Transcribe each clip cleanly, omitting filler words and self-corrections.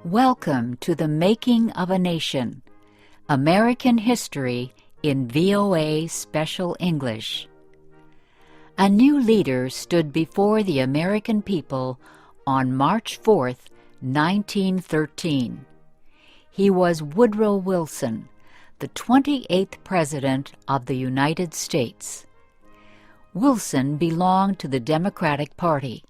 Welcome to the Making of a Nation, American History in VOA Special English. A new leader stood before the American people on March 4th, 1913. He was Woodrow Wilson, the 28th President of the United States. Wilson belonged to the Democratic Party.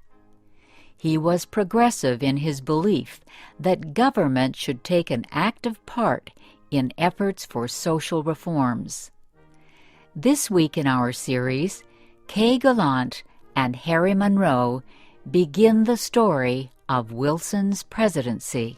He was progressive in his belief that government should take an active part in efforts for social reforms. This week in our series, Kay Gallant and Harry Monroe begin the story of Wilson's presidency.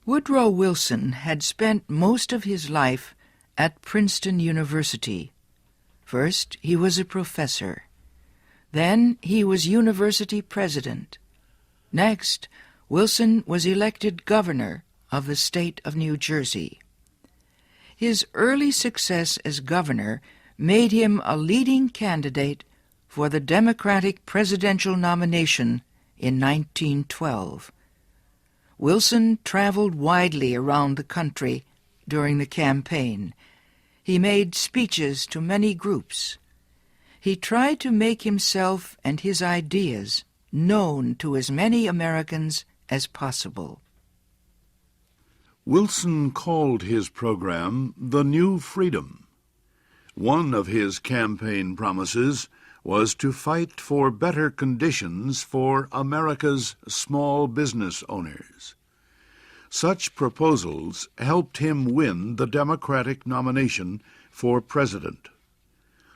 Woodrow Wilson had spent most of his life at Princeton University. First, he was a professor. Then he was university president. Next, Wilson was elected governor of the state of New Jersey. His early success as governor made him a leading candidate for the Democratic presidential nomination in 1912. Wilson traveled widely around the country during the campaign. He made speeches to many groups. He tried to make himself and his ideas known to as many Americans as possible. Wilson called his program the New Freedom. One of his campaign promises was to fight for better conditions for America's small business owners. Such proposals helped him win the Democratic nomination for president.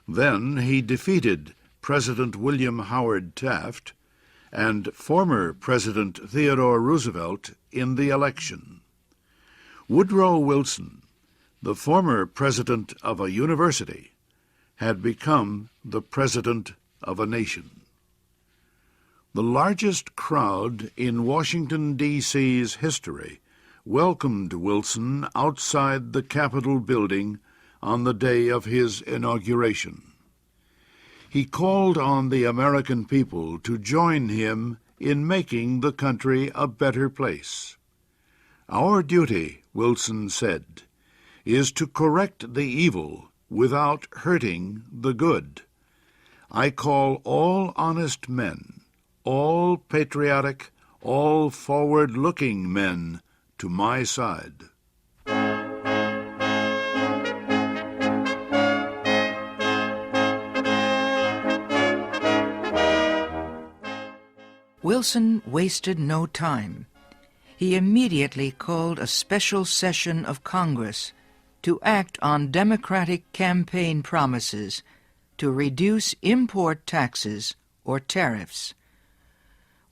Then he defeated President William Howard Taft and former President Theodore Roosevelt in the election. Woodrow Wilson, the former president of a university, had become the president of a nation. The largest crowd in Washington, D.C.'s history welcomed Wilson outside the Capitol building on the day of his inauguration. He called on the American people to join him in making the country a better place. "Our duty," Wilson said, "is to correct the evil without hurting the good. I call all honest men, all patriotic, all forward-looking men to my side." Wilson wasted no time. He immediately called a special session of Congress to act on Democratic campaign promises to reduce import taxes or tariffs.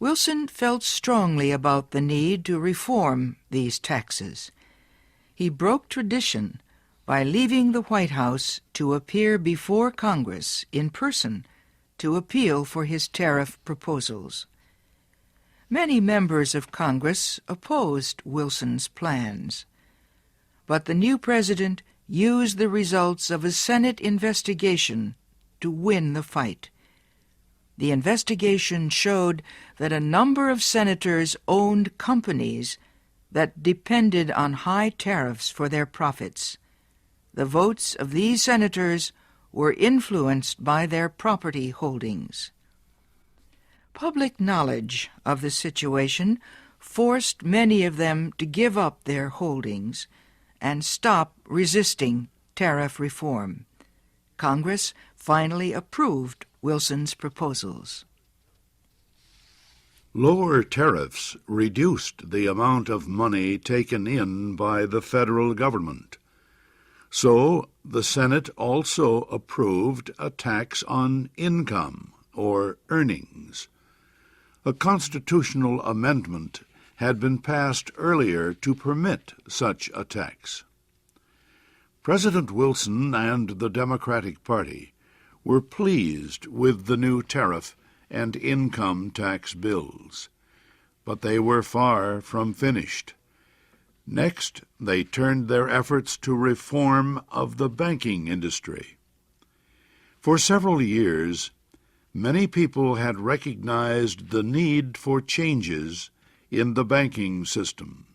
Wilson felt strongly about the need to reform these taxes. He broke tradition by leaving the White House to appear before Congress in person to appeal for his tariff proposals. Many members of Congress opposed Wilson's plans, but the new president used the results of a Senate investigation to win the fight. The investigation showed that a number of senators owned companies that depended on high tariffs for their profits. The votes of these senators were influenced by their property holdings. Public knowledge of the situation forced many of them to give up their holdings and stop resisting tariff reform. Congress finally approved Wilson's proposals. Lower tariffs reduced the amount of money taken in by the federal government. So the Senate also approved a tax on income or earnings. A constitutional amendment had been passed earlier to permit such a tax. President Wilson and the Democratic Party were pleased with the new tariff and income tax bills. But they were far from finished. Next, they turned their efforts to reform of the banking industry. For several years, many people had recognized the need for changes in the banking system.